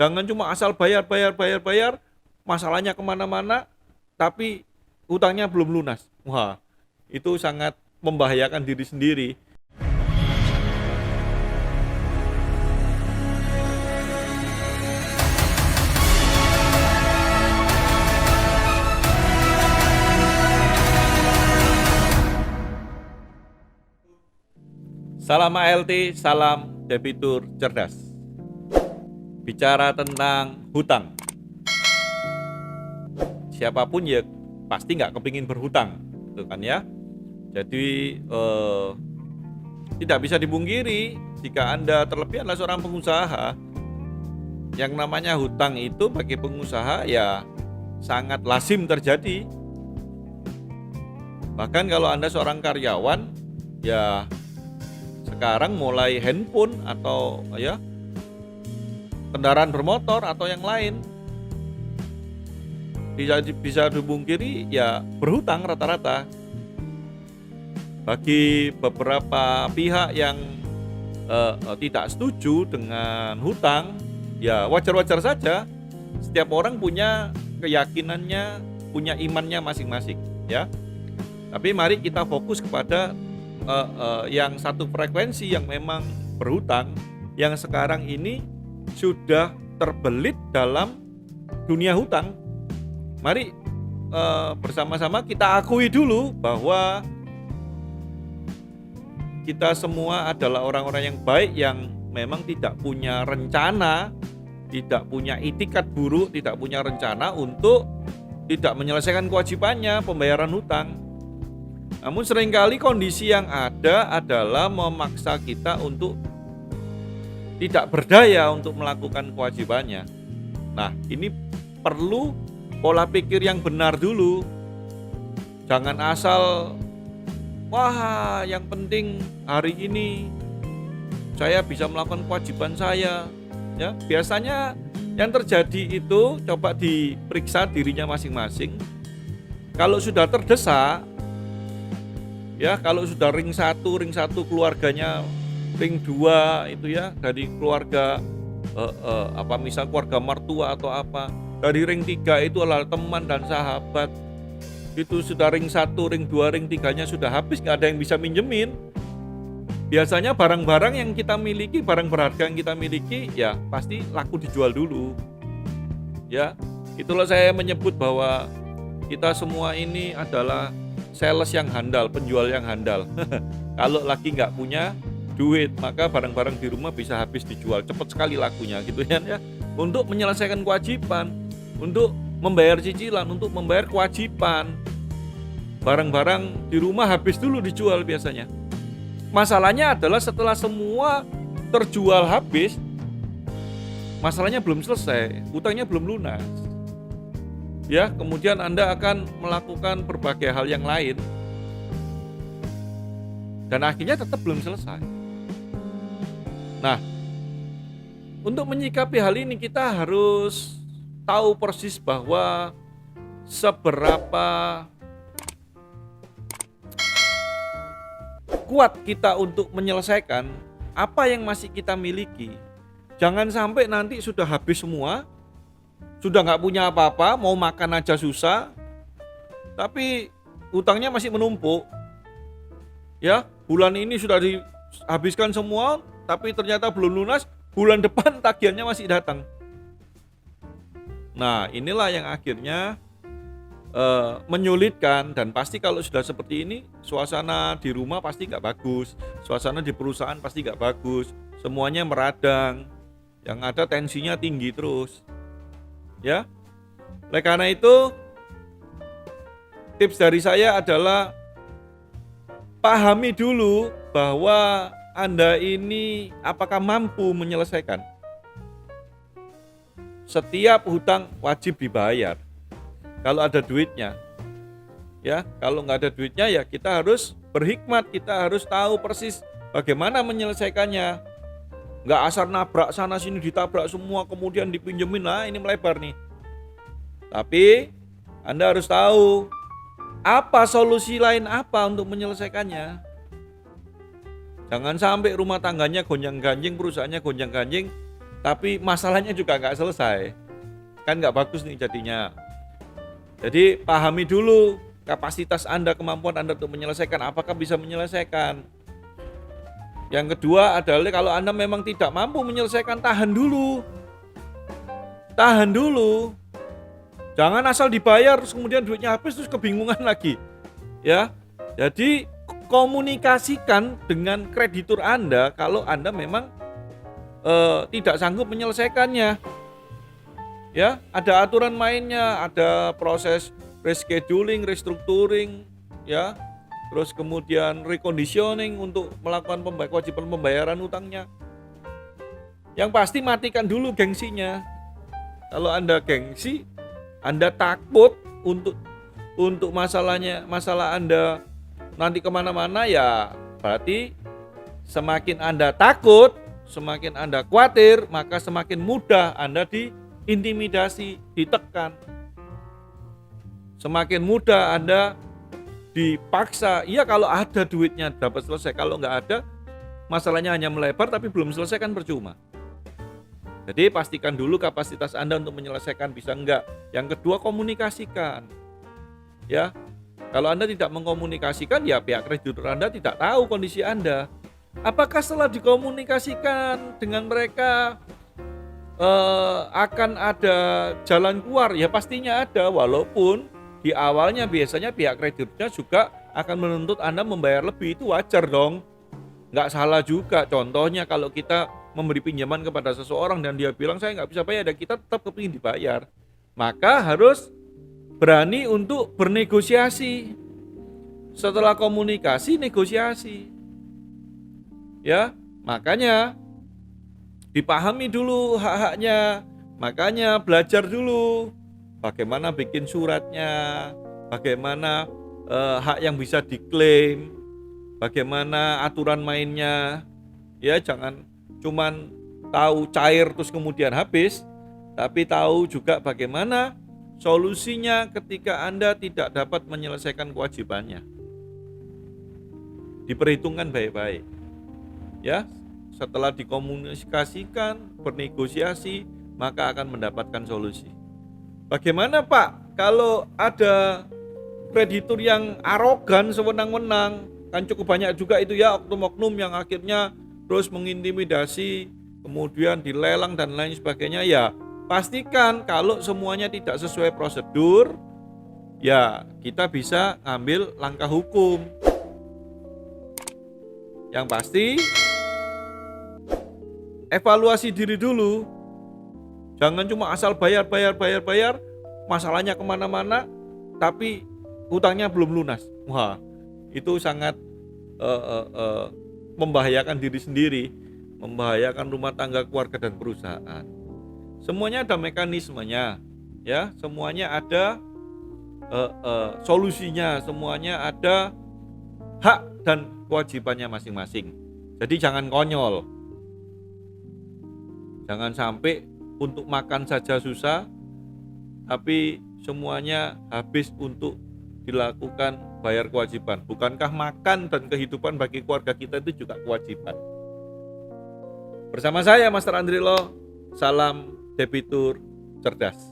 Jangan cuma asal bayar, masalahnya kemana-mana, tapi hutangnya belum lunas. Wah, itu sangat membahayakan diri sendiri. Salam ALT, salam debitur cerdas. Bicara tentang hutang, siapapun ya pasti nggak kepingin berhutang, gitu kan ya. Jadi tidak bisa dipungkiri jika Anda terlebih adalah seorang pengusaha, yang namanya hutang itu bagi pengusaha ya sangat lazim terjadi. Bahkan kalau Anda seorang karyawan, ya sekarang mulai handphone atau ya kendaraan bermotor atau yang lain bisa dipungkiri ya berhutang rata-rata. Bagi beberapa pihak yang tidak setuju dengan hutang, ya wajar-wajar saja. Setiap orang punya keyakinannya, punya imannya masing-masing, ya. Tapi mari kita fokus kepada yang satu frekuensi yang memang berhutang, yang sekarang ini sudah terbelit dalam dunia hutang. Mari bersama-sama kita akui dulu bahwa kita semua adalah orang-orang yang baik, yang memang tidak punya rencana, tidak punya itikat buruk, tidak punya rencana untuk tidak menyelesaikan kewajibannya pembayaran hutang. Namun seringkali kondisi yang ada adalah memaksa kita untuk tidak berdaya untuk melakukan kewajibannya. Nah, ini perlu pola pikir yang benar dulu. Jangan asal, wah yang penting hari ini saya bisa melakukan kewajiban saya. Ya, biasanya yang terjadi itu coba diperiksa dirinya masing-masing. Kalau sudah terdesak, ya kalau sudah ring satu keluarganya, ring 2 itu ya dari keluarga misal keluarga mertua atau apa, dari ring 3 itu adalah teman dan sahabat, itu sudah ring 1, ring 2, ring 3-nya sudah habis, nggak ada yang bisa minjemin. Biasanya barang-barang yang kita miliki, barang berharga yang kita miliki ya pasti laku dijual dulu. Ya, itulah saya menyebut bahwa kita semua ini adalah sales yang handal, penjual yang handal. Kalau lagi nggak punya duit, maka barang-barang di rumah bisa habis dijual, cepat sekali lakunya gitu ya. Untuk menyelesaikan kewajiban, untuk membayar cicilan, untuk membayar kewajiban, barang-barang di rumah habis dulu dijual biasanya. Masalahnya adalah setelah semua terjual habis, masalahnya belum selesai, hutangnya belum lunas. Ya, kemudian Anda akan melakukan berbagai hal yang lain dan akhirnya tetap belum selesai. Nah, untuk menyikapi hal ini kita harus tahu persis bahwa seberapa kuat kita untuk menyelesaikan apa yang masih kita miliki. Jangan sampai nanti sudah habis semua, sudah nggak punya apa-apa, mau makan aja susah, tapi hutangnya masih menumpuk. Ya, bulan ini sudah dihabiskan semua, tapi ternyata belum lunas, bulan depan tagihannya masih datang. Nah, inilah yang akhirnya menyulitkan, dan pasti kalau sudah seperti ini, suasana di rumah pasti nggak bagus, suasana di perusahaan pasti nggak bagus, semuanya meradang, yang ada tensinya tinggi terus. Ya, oleh karena itu tips dari saya adalah pahami dulu bahwa Anda ini apakah mampu menyelesaikan. Setiap hutang wajib dibayar kalau ada duitnya. Ya, kalau nggak ada duitnya ya kita harus berhikmat, kita harus tahu persis bagaimana menyelesaikannya. Nggak asal nabrak sana sini, ditabrak semua kemudian dipinjemin, lah ini melebar nih. Tapi Anda harus tahu apa solusi lain apa untuk menyelesaikannya. Jangan sampai rumah tangganya gonjang-ganjing, perusahaannya gonjang-ganjing, tapi masalahnya juga nggak selesai. Kan nggak bagus nih jadinya. Jadi pahami dulu kapasitas Anda, kemampuan Anda untuk menyelesaikan, apakah bisa menyelesaikan. Yang kedua adalah kalau Anda memang tidak mampu menyelesaikan, tahan dulu. Tahan dulu. Jangan asal dibayar terus kemudian duitnya habis terus kebingungan lagi. Ya. Jadi komunikasikan dengan kreditur Anda kalau Anda memang tidak sanggup menyelesaikannya. Ya, ada aturan mainnya, ada proses rescheduling, restructuring, ya, terus kemudian reconditioning untuk melakukan kewajiban pembayaran utangnya. Yang pasti matikan dulu gengsinya. Kalau Anda gengsi, Anda takut untuk masalah Anda nanti kemana-mana, ya berarti semakin Anda takut, semakin Anda khawatir, maka semakin mudah Anda diintimidasi, ditekan. Semakin mudah Anda dipaksa. Iya, kalau ada duitnya dapat selesai, kalau nggak ada masalahnya hanya melebar tapi belum selesai, kan percuma. Jadi pastikan dulu kapasitas Anda untuk menyelesaikan bisa enggak. Yang kedua, komunikasikan. Ya. Kalau Anda tidak mengkomunikasikan, ya pihak kreditur Anda tidak tahu kondisi Anda. Apakah setelah dikomunikasikan dengan mereka akan ada jalan keluar? Ya pastinya ada, walaupun di awalnya biasanya pihak krediturnya juga akan menuntut Anda membayar lebih, itu wajar dong. Nggak salah juga. Contohnya kalau kita memberi pinjaman kepada seseorang dan dia bilang saya nggak bisa bayar dan kita tetap kepingin dibayar, maka harus berani untuk bernegosiasi. Setelah komunikasi, negosiasi. Ya, makanya dipahami dulu hak-haknya. Makanya belajar dulu bagaimana bikin suratnya, bagaimana hak yang bisa diklaim, bagaimana aturan mainnya. Ya, jangan cuman tahu cair terus kemudian habis, tapi tahu juga bagaimana solusinya ketika Anda tidak dapat menyelesaikan kewajibannya. Diperhitungkan baik-baik. Ya, setelah dikomunikasikan, bernegosiasi, maka akan mendapatkan solusi. Bagaimana Pak kalau ada kreditur yang arogan, sewenang-wenang? Kan cukup banyak juga itu ya oknum-oknum yang akhirnya terus mengintimidasi, kemudian dilelang dan lain sebagainya. Ya, pastikan kalau semuanya tidak sesuai prosedur, ya kita bisa ngambil langkah hukum. Yang pasti evaluasi diri dulu. Jangan cuma asal bayar, masalahnya kemana-mana, tapi hutangnya belum lunas. Wah, itu sangat membahayakan diri sendiri, membahayakan rumah tangga, keluarga, dan perusahaan. Semuanya ada mekanismenya, ya, semuanya ada solusinya, semuanya ada hak dan kewajibannya masing-masing. Jadi jangan konyol, jangan sampai untuk makan saja susah, tapi semuanya habis untuk dilakukan bayar kewajiban. Bukankah makan dan kehidupan bagi keluarga kita itu juga kewajiban? Bersama saya Master Andrilo, salam debitur cerdas.